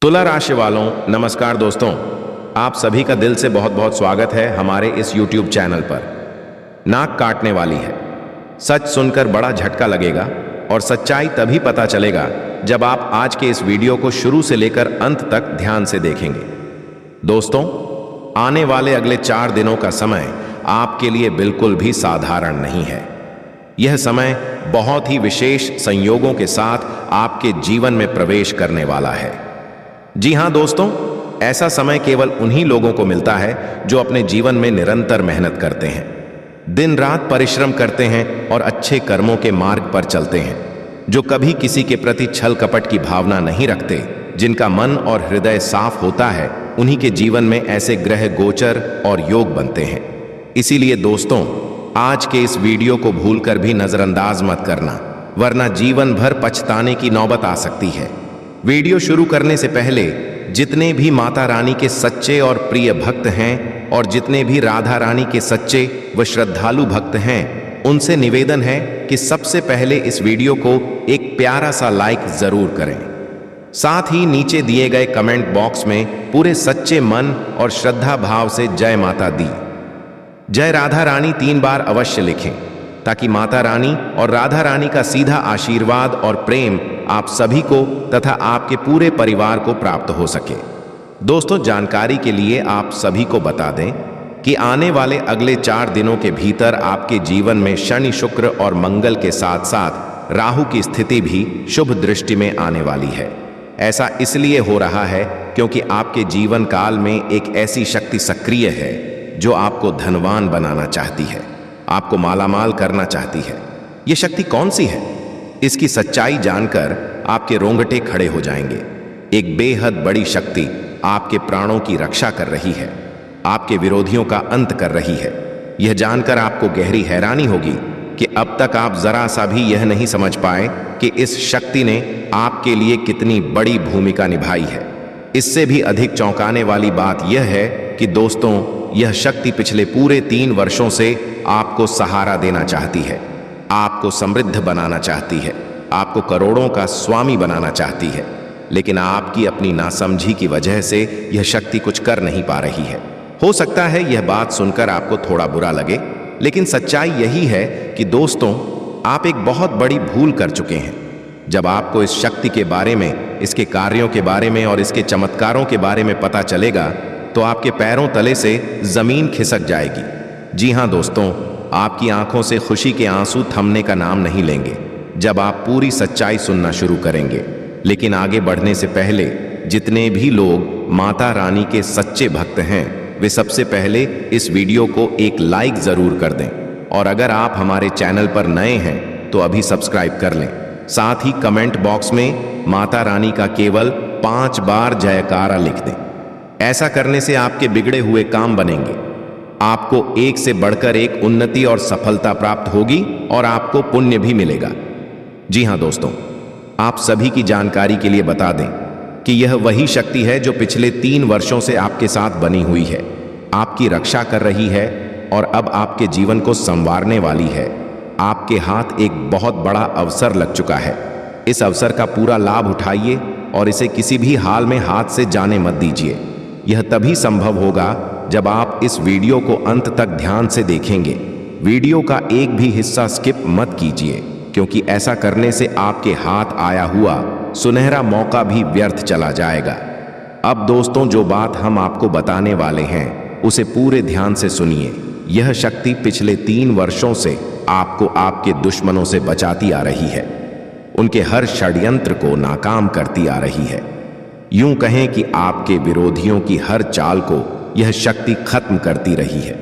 तुला राशि वालों, नमस्कार दोस्तों। आप सभी का दिल से बहुत बहुत स्वागत है हमारे इस YouTube चैनल पर। नाक काटने वाली है, सच सुनकर बड़ा झटका लगेगा और सच्चाई तभी पता चलेगा जब आप आज के इस वीडियो को शुरू से लेकर अंत तक ध्यान से देखेंगे। दोस्तों, आने वाले अगले 4 दिनों का समय आपके लिए बिल्कुल भी साधारण नहीं है। यह समय बहुत ही विशेष संयोगों के साथ आपके जीवन में प्रवेश करने वाला है। जी हां दोस्तों, ऐसा समय केवल उन्हीं लोगों को मिलता है जो अपने जीवन में निरंतर मेहनत करते हैं, दिन रात परिश्रम करते हैं और अच्छे कर्मों के मार्ग पर चलते हैं, जो कभी किसी के प्रति छल कपट की भावना नहीं रखते, जिनका मन और हृदय साफ होता है। उन्हीं के जीवन में ऐसे ग्रह गोचर और योग बनते हैं। इसीलिए दोस्तों, आज के इस वीडियो को भूलकर भी नजरअंदाज मत करना, वरना जीवन भर पछताने की नौबत आ सकती है। वीडियो शुरू करने से पहले जितने भी माता रानी के सच्चे और प्रिय भक्त हैं और जितने भी राधा रानी के सच्चे व श्रद्धालु भक्त हैं, उनसे निवेदन है कि सबसे पहले इस वीडियो को एक प्यारा सा लाइक जरूर करें। साथ ही नीचे दिए गए कमेंट बॉक्स में पूरे सच्चे मन और श्रद्धा भाव से जय माता दी, जय राधा रानी 3 बार अवश्य लिखें, ताकि माता रानी और राधा रानी का सीधा आशीर्वाद और प्रेम आप सभी को तथा आपके पूरे परिवार को प्राप्त हो सके। दोस्तों, जानकारी के लिए आप सभी को बता दें कि आने वाले अगले 4 दिनों के भीतर आपके जीवन में शनि, शुक्र और मंगल के साथ साथ राहु की स्थिति भी शुभ दृष्टि में आने वाली है। ऐसा इसलिए हो रहा है क्योंकि आपके जीवन काल में एक ऐसी शक्ति सक्रिय है जो आपको धनवान बनाना चाहती है, आपको मालामाल करना चाहती है। ये शक्ति कौन सी है? इसकी सच्चाई जानकर आपके रोंगटे खड़े हो जाएंगे। एक बेहद बड़ी शक्ति आपके प्राणों की रक्षा कर रही है, आपके विरोधियों का अंत कर रही है। यह जानकर आपको गहरी हैरानी होगी कि अब तक आप जरा सा भी यह नहीं समझ पाए कि इस शक्ति ने आपके लिए कितनी बड़ी भूमिका निभाई है। इससे भी अधिक चौंकाने वाली बात यह है कि दोस्तों, यह शक्ति पिछले पूरे 3 वर्षों से आपको सहारा देना चाहती है, आपको समृद्ध बनाना चाहती है, आपको करोड़ों का स्वामी बनाना चाहती है। लेकिन आपकी अपनी नासमझी की वजह से यह शक्ति कुछ कर नहीं पा रही है। हो सकता है यह बात सुनकर आपको थोड़ा बुरा लगे, लेकिन सच्चाई यही है कि दोस्तों, आप एक बहुत बड़ी भूल कर चुके हैं। जब आपको इस शक्ति के बारे में, इसके कार्यों के बारे में और इसके चमत्कारों के बारे में पता चलेगा तो आपके पैरों तले से जमीन खिसक जाएगी। जी हां दोस्तों, आपकी आंखों से खुशी के आंसू थमने का नाम नहीं लेंगे जब आप पूरी सच्चाई सुनना शुरू करेंगे। लेकिन आगे बढ़ने से पहले जितने भी लोग माता रानी के सच्चे भक्त हैं, वे सबसे पहले इस वीडियो को एक लाइक जरूर कर दें, और अगर आप हमारे चैनल पर नए हैं तो अभी सब्सक्राइब कर लें। साथ ही कमेंट बॉक्स में माता रानी का केवल 5 बार जयकारा लिख दें। ऐसा करने से आपके बिगड़े हुए काम बनेंगे, आपको एक से बढ़कर एक उन्नति और सफलता प्राप्त होगी और आपको पुण्य भी मिलेगा। जी हां दोस्तों, आप सभी की जानकारी के लिए बता दें कि यह वही शक्ति है जो पिछले 3 वर्षों से आपके साथ बनी हुई है, आपकी रक्षा कर रही है और अब आपके जीवन को संवारने वाली है। आपके हाथ एक बहुत बड़ा अवसर लग चुका है। इस अवसर का पूरा लाभ उठाइए और इसे किसी भी हाल में हाथ से जाने मत दीजिए। यह तभी संभव होगा जब आप इस वीडियो को अंत तक ध्यान से देखेंगे। वीडियो का एक भी हिस्सा स्किप मत कीजिए, क्योंकि ऐसा करने से आपके हाथ आया हुआ सुनहरा मौका भी व्यर्थ चला जाएगा। अब दोस्तों, जो बात हम आपको बताने वाले हैं उसे पूरे ध्यान से सुनिए। यह शक्ति पिछले 3 वर्षों से आपको आपके दुश्मनों से बचाती आ रही है, उनके हर षड्यंत्र को नाकाम करती आ रही है। यूं कहें कि आपके विरोधियों की हर चाल को यह शक्ति खत्म करती रही है।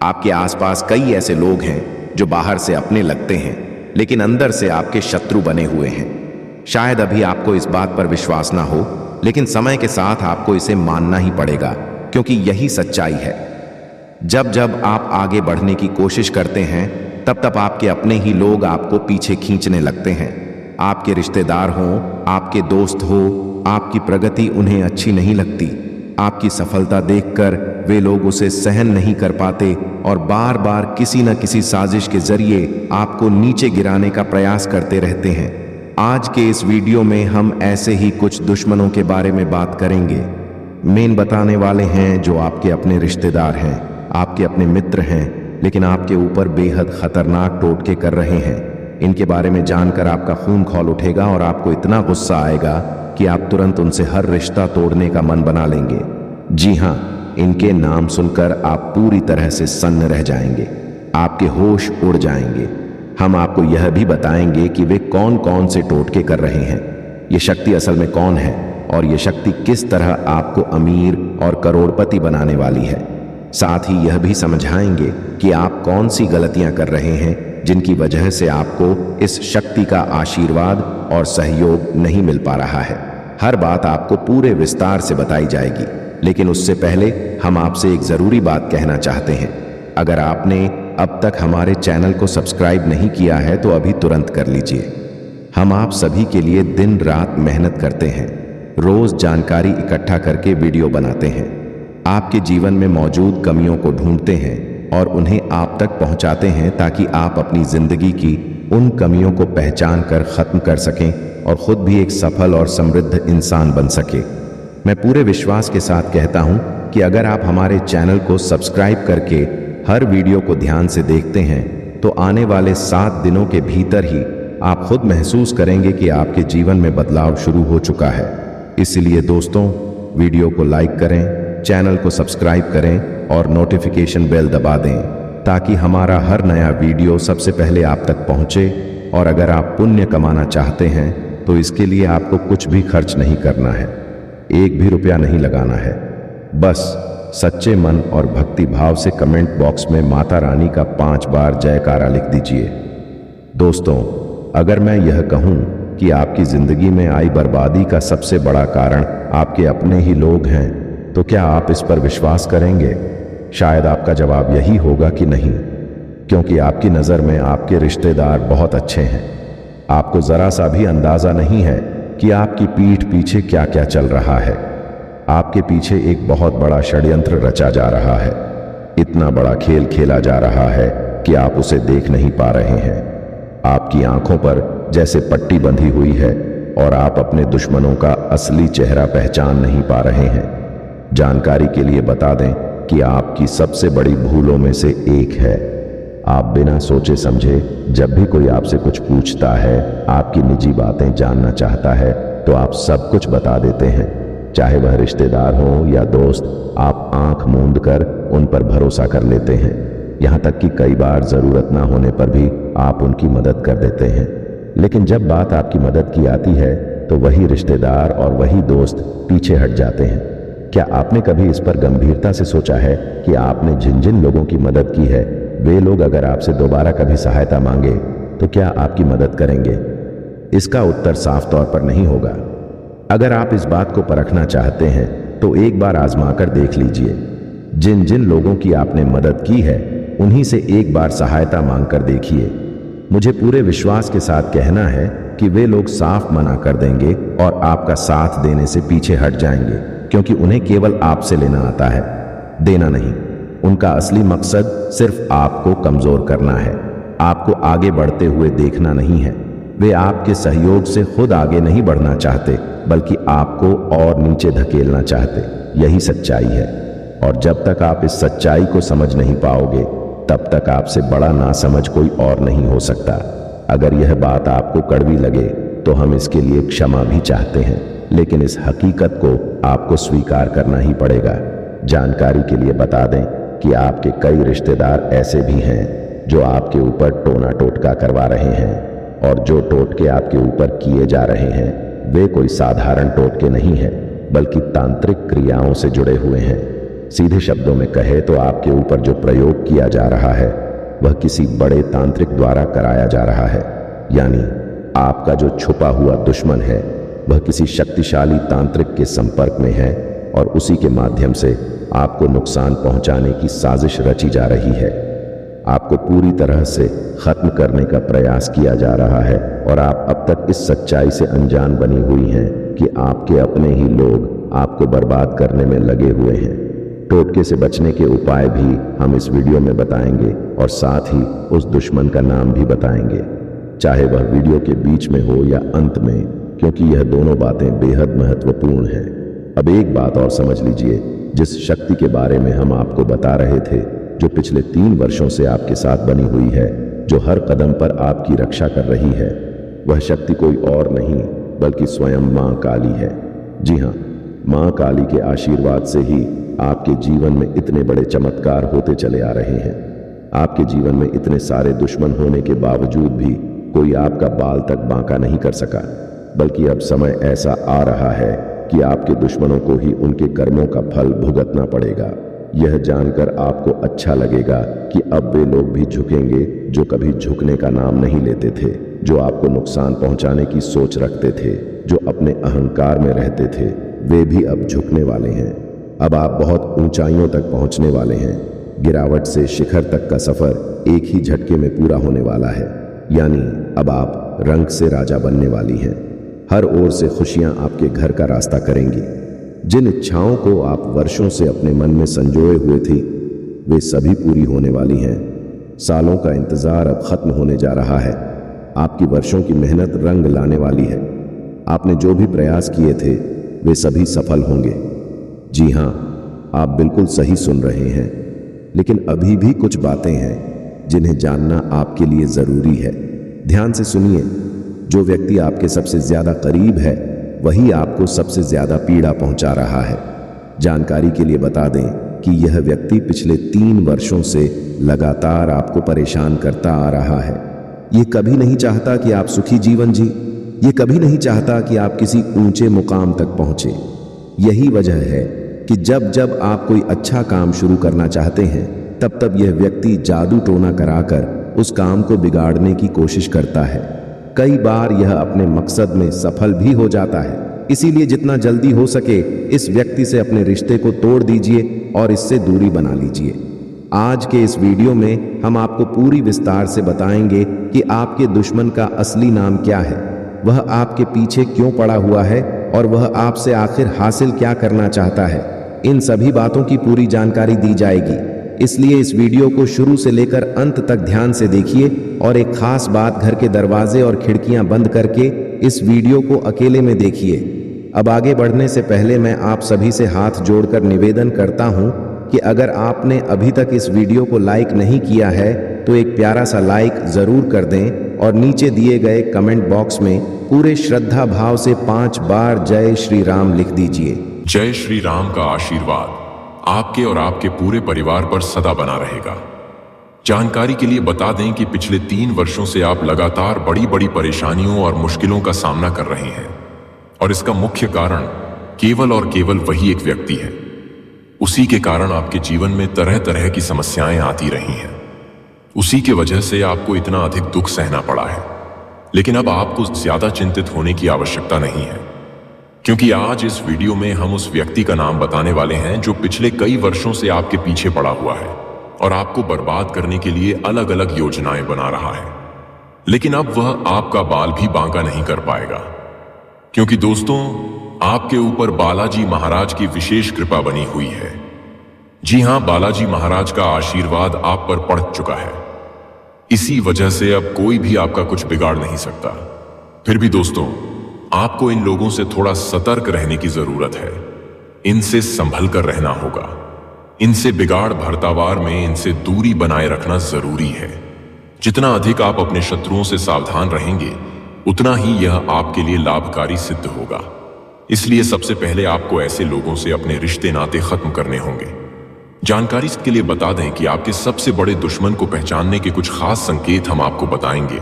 आपके आसपास कई ऐसे लोग हैं जो बाहर से अपने लगते हैं, लेकिन अंदर से आपके शत्रु बने हुए हैं। शायद अभी आपको इस बात पर विश्वास ना हो, लेकिन समय के साथ आपको इसे मानना ही पड़ेगा, क्योंकि यही सच्चाई है। जब जब आप आगे बढ़ने की कोशिश करते हैं, तब तब आपके अपने ही लोग आपको पीछे खींचने लगते हैं। आपके रिश्तेदार हों, आपके दोस्त हो, आपकी प्रगति उन्हें अच्छी नहीं लगती। आपकी सफलता देखकर वे लोग उसे सहन नहीं कर पाते और बार बार किसी न किसी साजिश के जरिए आपको नीचे गिराने का प्रयास करते रहते हैं। आज के इस वीडियो में हम ऐसे ही कुछ दुश्मनों के बारे में बात करेंगे। मेन बताने वाले हैं जो आपके अपने रिश्तेदार हैं, आपके अपने मित्र हैं, लेकिन आपके ऊपर बेहद खतरनाक टोटके कर रहे हैं। इनके बारे में जानकर आपका खून खौल उठेगा और आपको इतना गुस्सा आएगा कि आप तुरंत उनसे हर रिश्ता तोड़ने का मन बना लेंगे। जी हाँ, इनके नाम सुनकर आप पूरी तरह से सन्न रह जाएंगे, आपके होश उड़ जाएंगे। हम आपको यह भी बताएंगे कि वे कौन कौन से टोटके कर रहे हैं, ये शक्ति असल में कौन है और ये शक्ति किस तरह आपको अमीर और करोड़पति बनाने वाली है। साथ ही यह भी समझाएंगे कि आप कौन सी गलतियां कर रहे हैं जिनकी वजह से आपको इस शक्ति का आशीर्वाद और सहयोग नहीं मिल पा रहा है। हर बात आपको पूरे विस्तार से बताई जाएगी, लेकिन उससे पहले हम आपसे एक जरूरी बात कहना चाहते हैं। अगर आपने अब तक हमारे चैनल को सब्सक्राइब नहीं किया है तो अभी तुरंत कर लीजिए। हम आप सभी के लिए दिन रात मेहनत करते हैं, रोज जानकारी इकट्ठा करके वीडियो बनाते हैं, आपके जीवन में मौजूद कमियों को ढूंढते हैं और उन्हें आप तक पहुंचाते हैं ताकि आप अपनी जिंदगी की उन कमियों को पहचान कर खत्म कर सकें और खुद भी एक सफल और समृद्ध इंसान बन सके। मैं पूरे विश्वास के साथ कहता हूं कि अगर आप हमारे चैनल को सब्सक्राइब करके हर वीडियो को ध्यान से देखते हैं तो आने वाले 7 दिनों के भीतर ही आप खुद महसूस करेंगे कि आपके जीवन में बदलाव शुरू हो चुका है। इसलिए दोस्तों, वीडियो को लाइक करें, चैनल को सब्सक्राइब करें और नोटिफिकेशन बेल दबा दें ताकि हमारा हर नया वीडियो सबसे पहले आप तक पहुंचे। और अगर आप पुण्य कमाना चाहते हैं तो इसके लिए आपको कुछ भी खर्च नहीं करना है, एक भी रुपया नहीं लगाना है। बस सच्चे मन और भक्ति भाव से कमेंट बॉक्स में माता रानी का 5 बार जयकारा लिख दीजिए। दोस्तों, अगर मैं यह कहूं कि आपकी जिंदगी में आई बर्बादी का सबसे बड़ा कारण आपके अपने ही लोग हैं, तो क्या आप इस पर विश्वास करेंगे? शायद आपका जवाब यही होगा कि नहीं, क्योंकि आपकी नज़र में आपके रिश्तेदार बहुत अच्छे हैं। आपको ज़रा सा भी अंदाज़ा नहीं है कि आपकी पीठ पीछे क्या क्या चल रहा है। आपके पीछे एक बहुत बड़ा षड्यंत्र रचा जा रहा है, इतना बड़ा खेल खेला जा रहा है कि आप उसे देख नहीं पा रहे हैं। आपकी आंखों पर जैसे पट्टी बंधी हुई है और आप अपने दुश्मनों का असली चेहरा पहचान नहीं पा रहे हैं। जानकारी के लिए बता दें कि आपकी सबसे बड़ी भूलों में से एक है, आप बिना सोचे समझे जब भी कोई आपसे कुछ पूछता है, आपकी निजी बातें जानना चाहता है, तो आप सब कुछ बता देते हैं। चाहे वह रिश्तेदार हो या दोस्त, आप आंख मूंद कर उन पर भरोसा कर लेते हैं। यहाँ तक कि कई बार जरूरत ना होने पर भी आप उनकी मदद कर देते हैं। लेकिन जब बात आपकी मदद की आती है तो वही रिश्तेदार और वही दोस्त पीछे हट जाते हैं। क्या आपने कभी इस पर गंभीरता से सोचा है कि आपने जिन जिन लोगों की मदद की है, वे लोग अगर आपसे दोबारा कभी सहायता मांगे तो क्या आपकी मदद करेंगे? इसका उत्तर साफ तौर पर नहीं होगा। अगर आप इस बात को परखना चाहते हैं तो एक बार आजमाकर देख लीजिए। जिन जिन लोगों की आपने मदद की है उन्हीं से एक बार सहायता मांगकर देखिए। मुझे पूरे विश्वास के साथ कहना है कि वे लोग साफ मना कर देंगे और आपका साथ देने से पीछे हट जाएंगे, क्योंकि उन्हें केवल आपसे लेना आता है, देना नहीं। उनका असली मकसद सिर्फ आपको कमजोर करना है, आपको आगे बढ़ते हुए देखना नहीं है। वे आपके सहयोग से खुद आगे नहीं बढ़ना चाहते, बल्कि आपको और नीचे धकेलना चाहते। यही सच्चाई है, और जब तक आप इस सच्चाई को समझ नहीं पाओगे तब तक आपसे बड़ा नासमझ कोई और नहीं हो सकता। अगर यह बात आपको कड़वी लगे तो हम इसके लिए क्षमा भी चाहते हैं, लेकिन इस हकीकत को आपको स्वीकार करना ही पड़ेगा। जानकारी के लिए बता दें कि आपके कई रिश्तेदार ऐसे भी हैं जो आपके ऊपर टोना टोटका करवा रहे हैं, और जो टोटके आपके ऊपर किए जा रहे हैं वे कोई साधारण टोटके नहीं हैं, बल्कि तांत्रिक क्रियाओं से जुड़े हुए हैं। सीधे शब्दों में कहे तो आपके ऊपर जो प्रयोग किया जा रहा है वह किसी बड़े तांत्रिक द्वारा कराया जा रहा है। यानी आपका जो छुपा हुआ दुश्मन है वह किसी शक्तिशाली तांत्रिक के संपर्क में है और उसी के माध्यम से आपको नुकसान पहुंचाने की साजिश रची जा रही है। आपको पूरी तरह से खत्म करने का प्रयास किया जा रहा है और आप अब तक इस सच्चाई से अनजान बनी हुई हैं कि आपके अपने ही लोग आपको बर्बाद करने में लगे हुए हैं। टोटके से बचने के उपाय भी हम इस वीडियो में बताएंगे और साथ ही उस दुश्मन का नाम भी बताएंगे। चाहे वह वीडियो के बीच में हो या अंत में, क्योंकि यह दोनों बातें बेहद महत्वपूर्ण हैं। अब एक बात और समझ लीजिए, जिस शक्ति के बारे में हम आपको बता रहे थे, जो पिछले 3 वर्षों से आपके साथ बनी हुई है, जो हर कदम पर आपकी रक्षा कर रही है, वह शक्ति कोई और नहीं बल्कि स्वयं मां काली है। जी हाँ, मां काली के आशीर्वाद से ही आपके जीवन में इतने बड़े चमत्कार होते चले आ रहे हैं। आपके जीवन में इतने सारे दुश्मन होने के बावजूद भी कोई आपका बाल तक बांका नहीं कर सका, बल्कि अब समय ऐसा आ रहा है कि आपके दुश्मनों को ही उनके कर्मों का फल भुगतना पड़ेगा। यह जानकर आपको अच्छा लगेगा कि अब वे लोग भी झुकेंगे जो कभी झुकने का नाम नहीं लेते थे, जो आपको नुकसान पहुंचाने की सोच रखते थे, जो अपने अहंकार में रहते थे, वे भी अब झुकने वाले हैं। अब आप बहुत ऊंचाइयों तक पहुंचने वाले हैं। गिरावट से शिखर तक का सफर एक ही झटके में पूरा होने वाला है। यानी अब आप रंग से राजा बनने वाली हैं। हर ओर से खुशियां आपके घर का रास्ता करेंगी। जिन इच्छाओं को आप वर्षों से अपने मन में संजोए हुए थी, वे सभी पूरी होने वाली हैं। सालों का इंतजार अब खत्म होने जा रहा है। आपकी वर्षों की मेहनत रंग लाने वाली है। आपने जो भी प्रयास किए थे, वे सभी सफल होंगे। जी हाँ, आप बिल्कुल सही सुन रहे हैं। लेकिन अभी भी कुछ बातें हैं जिन्हें जानना आपके लिए जरूरी है। ध्यान से सुनिए। जो व्यक्ति आपके सबसे ज्यादा करीब है, वही आपको सबसे ज्यादा पीड़ा पहुंचा रहा है। जानकारी के लिए बता दें कि यह व्यक्ति पिछले 3 वर्षों से लगातार आपको परेशान करता आ रहा है। ये कभी नहीं चाहता कि आप सुखी जीवन जी। ये कभी नहीं चाहता कि आप किसी ऊंचे मुकाम तक पहुंचे। यही वजह है कि जब जब आप कोई अच्छा काम शुरू करना चाहते हैं, तब तब यह व्यक्ति जादू टोना कराकर उस काम को बिगाड़ने की कोशिश करता है। कई बार यह अपने मकसद में सफल भी हो जाता है। इसीलिए जितना जल्दी हो सके इस व्यक्ति से अपने रिश्ते को तोड़ दीजिए और इससे दूरी बना लीजिए। आज के इस वीडियो में हम आपको पूरी विस्तार से बताएंगे कि आपके दुश्मन का असली नाम क्या है, वह आपके पीछे क्यों पड़ा हुआ है और वह आपसे आखिर हासिल क्या करना चाहता है। इन सभी बातों की पूरी जानकारी दी जाएगी, इसलिए इस वीडियो को शुरू से लेकर अंत तक ध्यान से देखिए। और एक खास बात, घर के दरवाजे और खिड़कियां बंद करके इस वीडियो को अकेले में देखिए। अब आगे बढ़ने से पहले मैं आप सभी से हाथ जोड़कर निवेदन करता हूं कि अगर आपने अभी तक इस वीडियो को लाइक नहीं किया है तो एक प्यारा सा लाइक जरूर कर दें और नीचे दिए गए कमेंट बॉक्स में पूरे श्रद्धा भाव से 5 बार जय श्री राम लिख दीजिए। जय श्री राम का आशीर्वाद आपके और आपके पूरे परिवार पर सदा बना रहेगा। जानकारी के लिए बता दें कि पिछले 3 वर्षों से आप लगातार बड़ी बड़ी परेशानियों और मुश्किलों का सामना कर रहे हैं, और इसका मुख्य कारण केवल और केवल वही एक व्यक्ति है। उसी के कारण आपके जीवन में तरह तरह की समस्याएं आती रही हैं। उसी के वजह से आपको इतना अधिक दुख सहना पड़ा है। लेकिन अब आपको ज्यादा चिंतित होने की आवश्यकता नहीं है, क्योंकि आज इस वीडियो में हम उस व्यक्ति का नाम बताने वाले हैं जो पिछले कई वर्षों से आपके पीछे पड़ा हुआ है और आपको बर्बाद करने के लिए अलग अलग योजनाएं बना रहा है। लेकिन अब वह आपका बाल भी बांका नहीं कर पाएगा, क्योंकि दोस्तों, आपके ऊपर बालाजी महाराज की विशेष कृपा बनी हुई है। जी हां, बालाजी महाराज का आशीर्वाद आप पर पड़ चुका है। इसी वजह से अब कोई भी आपका कुछ बिगाड़ नहीं सकता। फिर भी दोस्तों, आपको इन लोगों से थोड़ा सतर्क रहने की जरूरत है। इनसे संभल कर रहना होगा। इनसे बिगाड़ भरतावार में इनसे दूरी बनाए रखना जरूरी है। जितना अधिक आप अपने शत्रुओं से सावधान रहेंगे, उतना ही यह आपके लिए लाभकारी सिद्ध होगा। इसलिए सबसे पहले आपको ऐसे लोगों से अपने रिश्ते नाते खत्म करने होंगे। जानकारी के लिए बता दें कि आपके सबसे बड़े दुश्मन को पहचानने के कुछ खास संकेत हम आपको बताएंगे,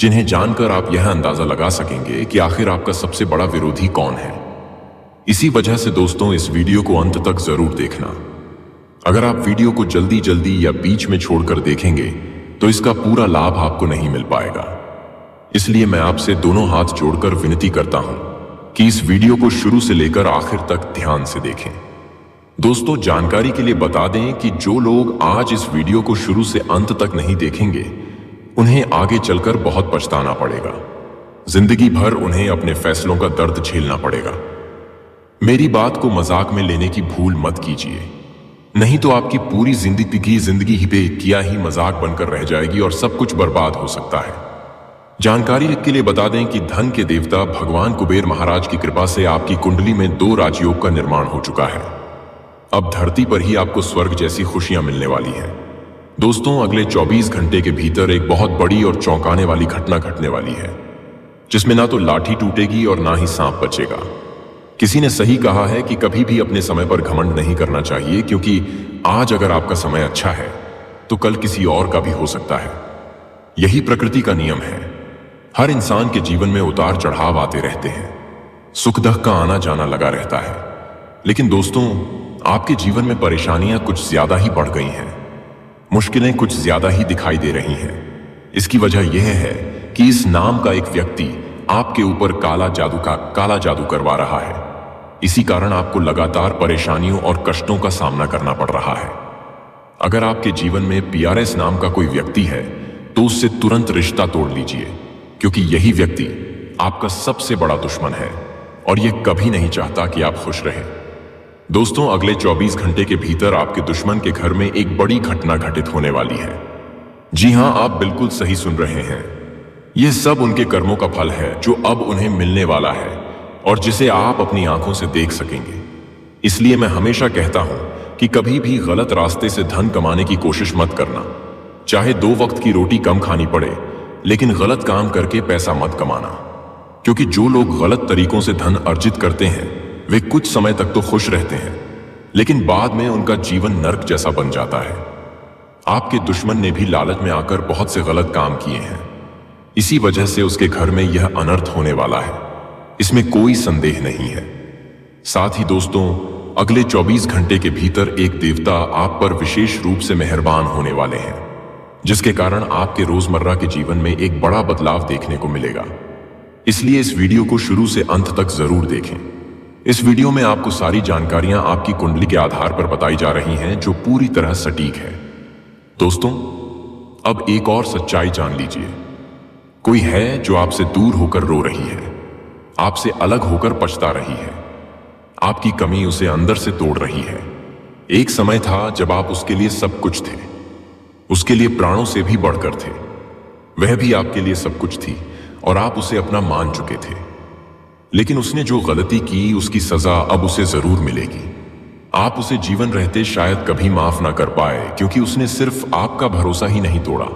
जिन्हें जानकर आप यह अंदाजा लगा सकेंगे कि आखिर आपका सबसे बड़ा विरोधी कौन है। इसी वजह से दोस्तों, इस वीडियो को अंत तक जरूर देखना। अगर आप वीडियो को जल्दी जल्दी या बीच में छोड़कर देखेंगे तो इसका पूरा लाभ आपको नहीं मिल पाएगा। इसलिए मैं आपसे दोनों हाथ जोड़कर विनती करता हूं कि इस वीडियो को शुरू से लेकर आखिर तक ध्यान से देखें। दोस्तों, जानकारी के लिए बता दें कि जो लोग आज इस वीडियो को शुरू से अंत तक नहीं देखेंगे, उन्हें आगे चलकर बहुत पछताना पड़ेगा। जिंदगी भर उन्हें अपने फैसलों का दर्द झेलना पड़ेगा। मेरी बात को मजाक में लेने की भूल मत कीजिए, नहीं तो आपकी पूरी जिंदगी ही पे किया ही मजाक बनकर रह जाएगी और सब कुछ बर्बाद हो सकता है। जानकारी के लिए बता दें कि धन के देवता भगवान कुबेर महाराज की कृपा से आपकी कुंडली में 2 राजयोग का निर्माण हो चुका है। अब धरती पर ही आपको स्वर्ग जैसी खुशियां मिलने वाली हैं। दोस्तों, अगले 24 घंटे के भीतर एक बहुत बड़ी और चौंकाने वाली घटना घटने वाली है, जिसमें ना तो लाठी टूटेगी और ना ही सांप बचेगा। किसी ने सही कहा है कि कभी भी अपने समय पर घमंड नहीं करना चाहिए, क्योंकि आज अगर आपका समय अच्छा है तो कल किसी और का भी हो सकता है। यही प्रकृति का नियम है। हर इंसान के जीवन में उतार चढ़ाव आते रहते हैं, सुख दुख का आना जाना लगा रहता है। लेकिन दोस्तों, आपके जीवन में परेशानियां कुछ ज्यादा ही बढ़ गई हैं, मुश्किलें कुछ ज्यादा ही दिखाई दे रही हैं। इसकी वजह यह है कि इस नाम का एक व्यक्ति आपके ऊपर काला जादू करवा रहा है। इसी कारण आपको लगातार परेशानियों और कष्टों का सामना करना पड़ रहा है। अगर आपके जीवन में PRS नाम का कोई व्यक्ति है तो उससे तुरंत रिश्ता तोड़ लीजिए, क्योंकि यही व्यक्ति आपका सबसे बड़ा दुश्मन है और यह कभी नहीं चाहता कि आप खुश रहें। दोस्तों, अगले 24 घंटे के भीतर आपके दुश्मन के घर में एक बड़ी घटना घटित होने वाली है। जी हां, आप बिल्कुल सही सुन रहे हैं। यह सब उनके कर्मों का फल है जो अब उन्हें मिलने वाला है और जिसे आप अपनी आंखों से देख सकेंगे। इसलिए मैं हमेशा कहता हूं कि कभी भी गलत रास्ते से धन कमाने की कोशिश मत करना। चाहे 2 वक्त की रोटी कम खानी पड़े, लेकिन गलत काम करके पैसा मत कमाना, क्योंकि जो लोग गलत तरीकों से धन अर्जित करते हैं वे कुछ समय तक तो खुश रहते हैं, लेकिन बाद में उनका जीवन नर्क जैसा बन जाता है। आपके दुश्मन ने भी लालच में आकर बहुत से गलत काम किए हैं। इसी वजह से उसके घर में यह अनर्थ होने वाला है, इसमें कोई संदेह नहीं है। साथ ही दोस्तों, अगले 24 घंटे के भीतर एक देवता आप पर विशेष रूप से मेहरबान होने वाले हैं, जिसके कारण आपके रोजमर्रा के जीवन में एक बड़ा बदलाव देखने को मिलेगा। इसलिए इस वीडियो को शुरू से अंत तक जरूर देखें। इस वीडियो में आपको सारी जानकारियां आपकी कुंडली के आधार पर बताई जा रही हैं, जो पूरी तरह सटीक है। दोस्तों, अब एक और सच्चाई जान लीजिए। कोई है जो आपसे दूर होकर रो रही है, आपसे अलग होकर पछता रही है, आपकी कमी उसे अंदर से तोड़ रही है। एक समय था जब आप उसके लिए सब कुछ थे, उसके लिए प्राणों से भी बढ़कर थे। वह भी आपके लिए सब कुछ थी और आप उसे अपना मान चुके थे। लेकिन उसने जो गलती की उसकी सजा अब उसे जरूर मिलेगी। आप उसे जीवन रहते शायद कभी माफ ना कर पाए, क्योंकि उसने सिर्फ आपका भरोसा ही नहीं तोड़ा,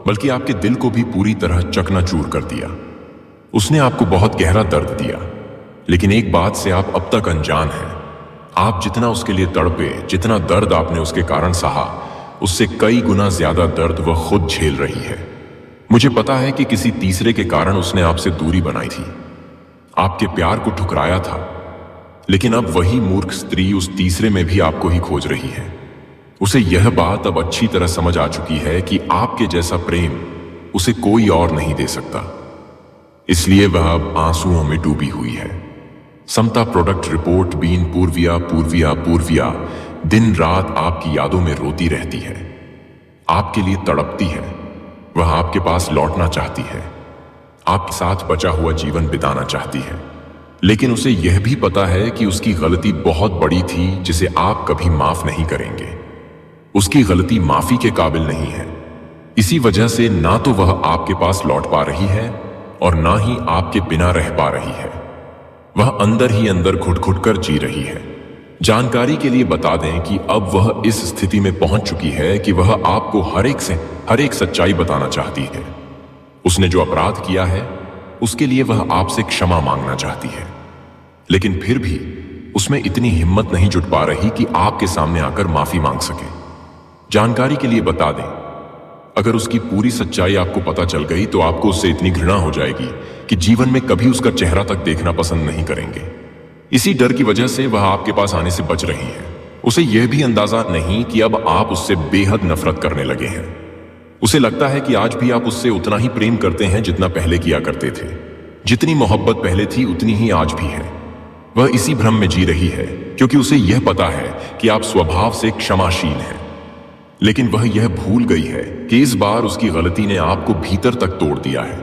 बल्कि आपके दिल को भी पूरी तरह चकनाचूर कर दिया। उसने आपको बहुत गहरा दर्द दिया, लेकिन एक बात से आप अब तक अनजान हैं। आप जितना उसके लिए तड़पे, जितना दर्द आपने उसके कारण सहा, उससे कई गुना ज्यादा दर्द वह खुद झेल रही है। मुझे पता है कि किसी तीसरे के कारण उसने आपसे दूरी बनाई थी, आपके प्यार को ठुकराया था, लेकिन अब वही मूर्ख स्त्री उस तीसरे में भी आपको ही खोज रही है। उसे यह बात अब अच्छी तरह समझ आ चुकी है कि आपके जैसा प्रेम उसे कोई और नहीं दे सकता। इसलिए वह अब आंसुओं में डूबी हुई है। समता प्रोडक्ट रिपोर्ट बीन पूर्विया दिन रात आपकी यादों में रोती रहती है, आपके लिए तड़पती है। वह आपके पास लौटना चाहती है, आपके साथ बचा हुआ जीवन बिताना चाहती है, लेकिन उसे यह भी पता है कि उसकी गलती बहुत बड़ी थी, जिसे आप कभी माफ नहीं करेंगे। उसकी गलती माफी के काबिल नहीं है। इसी वजह से ना तो वह आपके पास लौट पा रही है और ना ही आपके बिना रह पा रही है। वह अंदर ही अंदर घुट घुट कर जी रही है। जानकारी के लिए बता दें कि अब वह इस स्थिति में पहुंच चुकी है कि वह आपको हर एक सच्चाई बताना चाहती है। उसने जो अपराध किया है उसके लिए वह आपसे क्षमा मांगना चाहती है, लेकिन फिर भी उसमें इतनी हिम्मत नहीं जुट पा रही कि आपके सामने आकर माफी मांग सके। जानकारी के लिए बता दें, अगर उसकी पूरी सच्चाई आपको पता चल गई तो आपको उससे इतनी घृणा हो जाएगी कि जीवन में कभी उसका चेहरा तक देखना पसंद नहीं करेंगे। इसी डर की वजह से वह आपके पास आने से बच रही है। उसे यह भी अंदाजा नहीं कि अब आप उससे बेहद नफरत करने लगे हैं। उसे लगता है कि आज भी आप उससे उतना ही प्रेम करते हैं जितना पहले किया करते थे। जितनी मोहब्बत पहले थी उतनी ही आज भी है। वह इसी भ्रम में जी रही है, क्योंकि उसे यह पता है कि आप स्वभाव से क्षमाशील हैं। लेकिन वह यह भूल गई है कि इस बार उसकी गलती ने आपको भीतर तक तोड़ दिया है,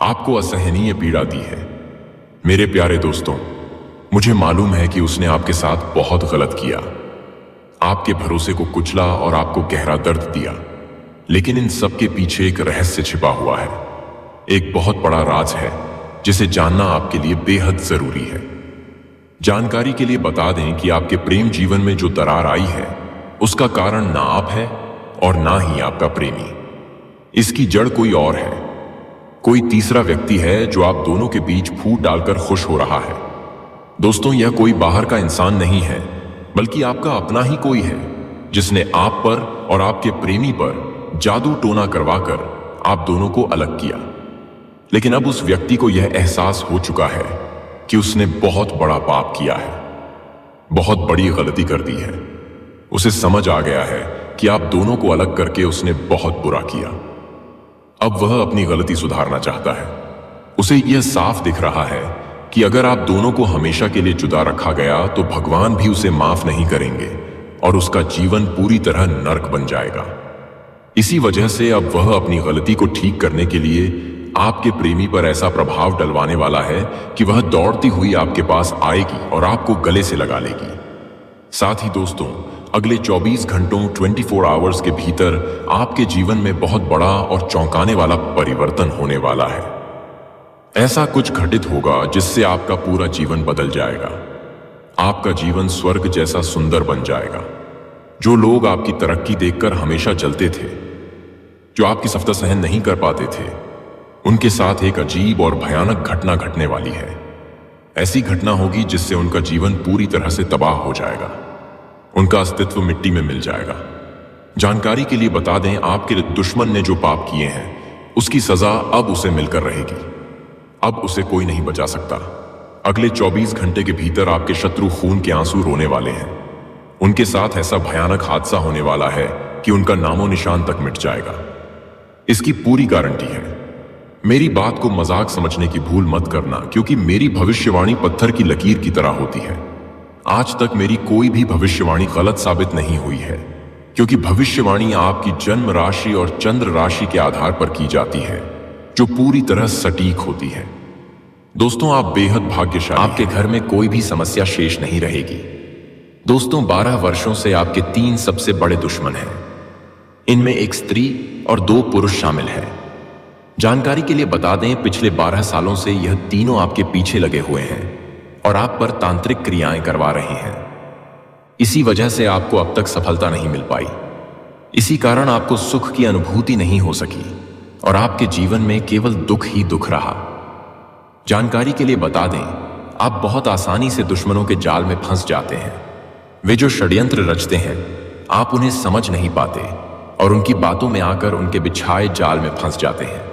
आपको असहनीय पीड़ा दी है। मेरे प्यारे दोस्तों, मुझे मालूम है कि उसने आपके साथ बहुत गलत किया, आपके भरोसे को कुचला और आपको गहरा दर्द दिया, लेकिन इन सब के पीछे एक रहस्य छिपा हुआ है। एक बहुत बड़ा राज है जिसे जानना आपके लिए बेहद जरूरी है। जानकारी के लिए बता दें कि आपके प्रेम जीवन में जो दरार आई है उसका कारण ना आप है और ना ही आपका प्रेमी। इसकी जड़ कोई और है, कोई तीसरा व्यक्ति है जो आप दोनों के बीच फूट डालकर खुश हो रहा है। दोस्तों, यह कोई बाहर का इंसान नहीं है, बल्कि आपका अपना ही कोई है जिसने आप पर और आपके प्रेमी पर जादू टोना करवाकर आप दोनों को अलग किया। लेकिन अब उस व्यक्ति को यह एहसास हो चुका है कि उसने बहुत बड़ा पाप किया है, बहुत बड़ी गलती कर दी है। उसे समझ आ गया है कि आप दोनों को अलग करके उसने बहुत बुरा किया। अब वह अपनी गलती सुधारना चाहता है। उसे यह साफ दिख रहा है कि अगर आप दोनों को हमेशा के लिए जुदा रखा गया तो भगवान भी उसे माफ नहीं करेंगे और उसका जीवन पूरी तरह नर्क बन जाएगा। इसी वजह से अब वह अपनी गलती को ठीक करने के लिए आपके प्रेमी पर ऐसा प्रभाव डलवाने वाला है कि वह दौड़ती हुई आपके पास आएगी और आपको गले से लगा लेगी। साथ ही दोस्तों, अगले 24 घंटों 24 आवर्स के भीतर आपके जीवन में बहुत बड़ा और चौंकाने वाला परिवर्तन होने वाला है। ऐसा कुछ घटित होगा जिससे आपका पूरा जीवन बदल जाएगा। आपका जीवन स्वर्ग जैसा सुंदर बन जाएगा। जो लोग आपकी तरक्की देखकर हमेशा जलते थे, जो आपकी सफलता सहन नहीं कर पाते थे, उनके साथ एक अजीब और भयानक घटना घटने वाली है। ऐसी घटना होगी जिससे उनका जीवन पूरी तरह से तबाह हो जाएगा, उनका अस्तित्व मिट्टी में मिल जाएगा। जानकारी के लिए बता दें, आपके दुश्मन ने जो पाप किए हैं उसकी सजा अब उसे मिलकर रहेगी। अब उसे कोई नहीं बचा सकता। अगले 24 घंटे के भीतर आपके शत्रु खून के आंसू रोने वाले हैं। उनके साथ ऐसा भयानक हादसा होने वाला है कि उनका नामो निशान तक मिट जाएगा। इसकी पूरी गारंटी है। मेरी बात को मजाक समझने की भूल मत करना, क्योंकि मेरी भविष्यवाणी पत्थर की लकीर की तरह होती है। आज तक मेरी कोई भी भविष्यवाणी गलत साबित नहीं हुई है, क्योंकि भविष्यवाणी आपकी जन्म राशि और चंद्र राशि के आधार पर की जाती है, जो पूरी तरह सटीक होती है। दोस्तों, आप बेहद भाग्यशाली। आपके घर में कोई भी समस्या शेष नहीं रहेगी। दोस्तों, 12 वर्षों से आपके 3 सबसे बड़े दुश्मन हैं। इनमें एक स्त्री और 2 पुरुष शामिल हैं। जानकारी के लिए बता दें, पिछले 12 सालों से यह तीनों आपके पीछे लगे हुए हैं और आप पर तांत्रिक क्रियाएं करवा रहे हैं। इसी वजह से आपको अब तक सफलता नहीं मिल पाई। इसी कारण आपको सुख की अनुभूति नहीं हो सकी और आपके जीवन में केवल दुख ही दुख रहा। जानकारी के लिए बता दें, आप बहुत आसानी से दुश्मनों के जाल में फंस जाते हैं। वे जो षड्यंत्र रचते हैं, आप उन्हें समझ नहीं पाते और उनकी बातों में आकर उनके बिछाए जाल में फंस जाते हैं।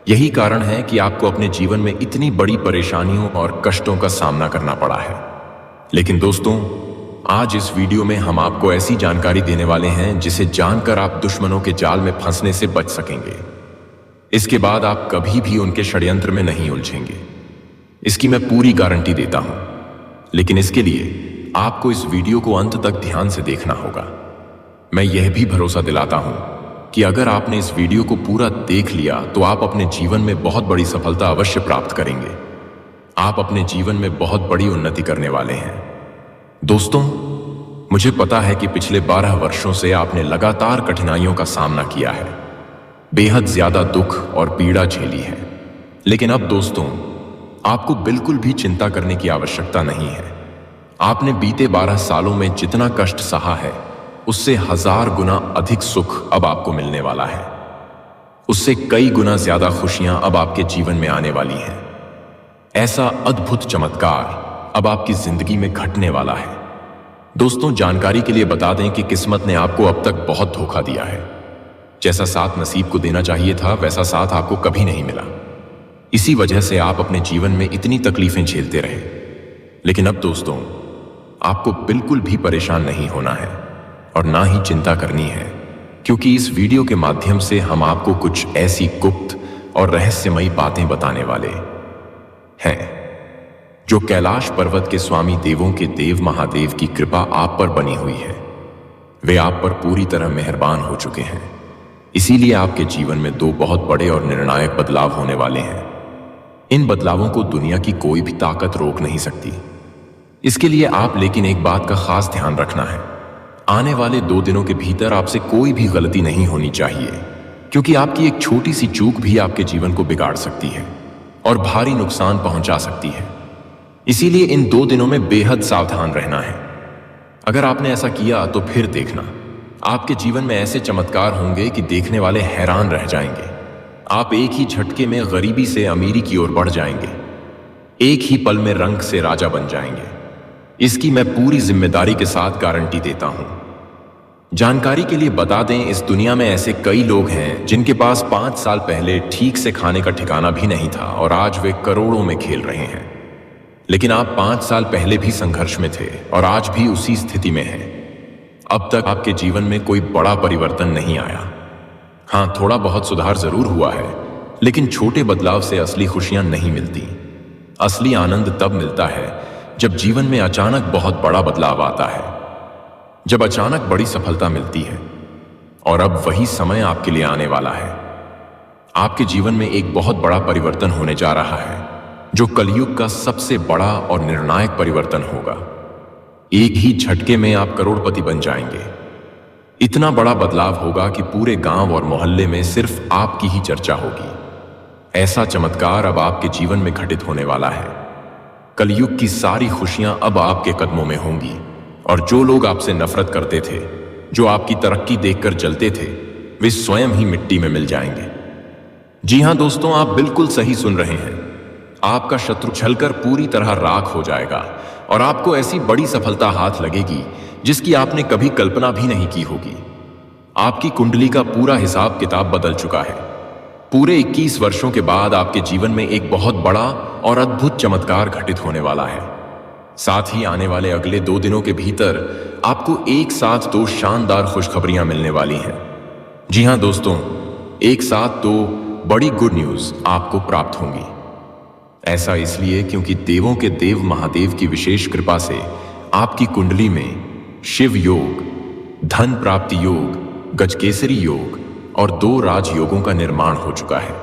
यही कारण है कि आपको अपने जीवन में इतनी बड़ी परेशानियों और कष्टों का सामना करना पड़ा है। लेकिन दोस्तों, आज इस वीडियो में हम आपको ऐसी जानकारी देने वाले हैं जिसे जानकर आप दुश्मनों के जाल में फंसने से बच सकेंगे। इसके बाद आप कभी भी उनके षड्यंत्र में नहीं उलझेंगे। इसकी मैं पूरी गारंटी देता हूं। लेकिन इसके लिए आपको इस वीडियो को अंत तक ध्यान से देखना होगा। मैं यह भी भरोसा दिलाता हूं कि अगर आपने इस वीडियो को पूरा देख लिया तो आप अपने जीवन में बहुत बड़ी सफलता अवश्य प्राप्त करेंगे। आप अपने जीवन में बहुत बड़ी उन्नति करने वाले हैं। दोस्तों, मुझे पता है कि पिछले 12 वर्षों से आपने लगातार कठिनाइयों का सामना किया है, बेहद ज्यादा दुख और पीड़ा झेली है। लेकिन अब दोस्तों, आपको बिल्कुल भी चिंता करने की आवश्यकता नहीं है। आपने बीते 12 सालों में जितना कष्ट सहा है, उससे 1000 गुना अधिक सुख अब आपको मिलने वाला है। उससे कई गुना ज्यादा खुशियां अब आपके जीवन में आने वाली हैं। ऐसा अद्भुत चमत्कार अब आपकी जिंदगी में घटने वाला है। दोस्तों, जानकारी के लिए बता दें कि किस्मत ने आपको अब तक बहुत धोखा दिया है। जैसा साथ नसीब को देना चाहिए था, वैसा साथ आपको कभी नहीं मिला। इसी वजह से आप अपने जीवन में इतनी तकलीफें झेलते रहे। लेकिन अब दोस्तों, आपको बिल्कुल भी परेशान नहीं होना है और ना ही चिंता करनी है, क्योंकि इस वीडियो के माध्यम से हम आपको कुछ ऐसी गुप्त और रहस्यमयी बातें बताने वाले हैं जो कैलाश पर्वत के स्वामी देवों के देव महादेव की कृपा आप पर बनी हुई है। वे आप पर पूरी तरह मेहरबान हो चुके हैं। इसीलिए आपके जीवन में 2 बहुत बड़े और निर्णायक बदलाव होने वाले हैं। इन बदलावों को दुनिया की कोई भी ताकत रोक नहीं सकती। इसके लिए आप लेकिन एक बात का खास ध्यान रखना है। आने वाले 2 दिनों के भीतर आपसे कोई भी गलती नहीं होनी चाहिए। क्योंकि आपकी एक छोटी सी चूक भी आपके जीवन को बिगाड़ सकती है और भारी नुकसान पहुंचा सकती है। इसीलिए इन 2 दिनों में बेहद सावधान रहना है। अगर आपने ऐसा किया तो फिर देखना, आपके जीवन में ऐसे चमत्कार होंगे कि देखने वाले हैरान रह जाएंगे। आप एक ही झटके में गरीबी से अमीरी की ओर बढ़ जाएंगे, एक ही पल में रंक से राजा बन जाएंगे। इसकी मैं पूरी जिम्मेदारी के साथ गारंटी देता हूं। जानकारी के लिए बता दें, इस दुनिया में ऐसे कई लोग हैं जिनके पास 5 साल पहले ठीक से खाने का ठिकाना भी नहीं था और आज वे करोड़ों में खेल रहे हैं। लेकिन आप 5 साल पहले भी संघर्ष में थे और आज भी उसी स्थिति में हैं। अब तक आपके जीवन में कोई बड़ा परिवर्तन नहीं आया। हाँ, थोड़ा बहुत सुधार जरूर हुआ है, लेकिन छोटे बदलाव से असली खुशियां नहीं मिलती। असली आनंद तब मिलता है जब जीवन में अचानक बहुत बड़ा बदलाव आता है, जब अचानक बड़ी सफलता मिलती है। और अब वही समय आपके लिए आने वाला है। आपके जीवन में एक बहुत बड़ा परिवर्तन होने जा रहा है, जो कलयुग का सबसे बड़ा और निर्णायक परिवर्तन होगा। एक ही झटके में आप करोड़पति बन जाएंगे। इतना बड़ा बदलाव होगा कि पूरे गांव और मोहल्ले में सिर्फ आपकी ही चर्चा होगी। ऐसा चमत्कार अब आपके जीवन में घटित होने वाला है। कलयुग की सारी खुशियां अब आपके कदमों में होंगी और जो लोग आपसे नफरत करते थे, जो आपकी तरक्की देखकर जलते थे, वे स्वयं ही मिट्टी में मिल जाएंगे। जी हां दोस्तों, आप बिल्कुल सही सुन रहे हैं। आपका शत्रु छलकर पूरी तरह राख हो जाएगा और आपको ऐसी बड़ी सफलता हाथ लगेगी जिसकी आपने कभी कल्पना भी नहीं की होगी। आपकी कुंडली का पूरा हिसाब किताब बदल चुका है। पूरे 21 वर्षों के बाद आपके जीवन में एक बहुत बड़ा और अद्भुत चमत्कार घटित होने वाला है। साथ ही आने वाले अगले 2 दिनों के भीतर आपको एक साथ 2 शानदार खुशखबरियां मिलने वाली हैं। जी हां दोस्तों, एक साथ 2 बड़ी गुड न्यूज आपको प्राप्त होंगी। ऐसा इसलिए क्योंकि देवों के देव महादेव की विशेष कृपा से आपकी कुंडली में शिव योग, धन प्राप्ति योग, गजकेसरी योग और 2 राजयोगों का निर्माण हो चुका है।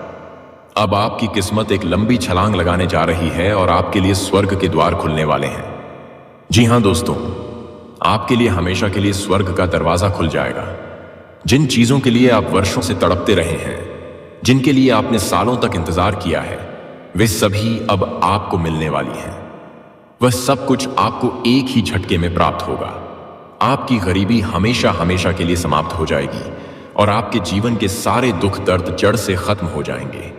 अब आपकी किस्मत एक लंबी छलांग लगाने जा रही है और आपके लिए स्वर्ग के द्वार खुलने वाले हैं। जी हां दोस्तों, आपके लिए हमेशा के लिए स्वर्ग का दरवाजा खुल जाएगा। जिन चीजों के लिए आप वर्षों से तड़पते रहे हैं, जिनके लिए आपने सालों तक इंतजार किया है, वे सभी अब आपको मिलने वाली हैं। वह सब कुछ आपको एक ही झटके में प्राप्त होगा। आपकी गरीबी हमेशा हमेशा के लिए समाप्त हो जाएगी और आपके जीवन के सारे दुख दर्द जड़ से खत्म हो जाएंगे।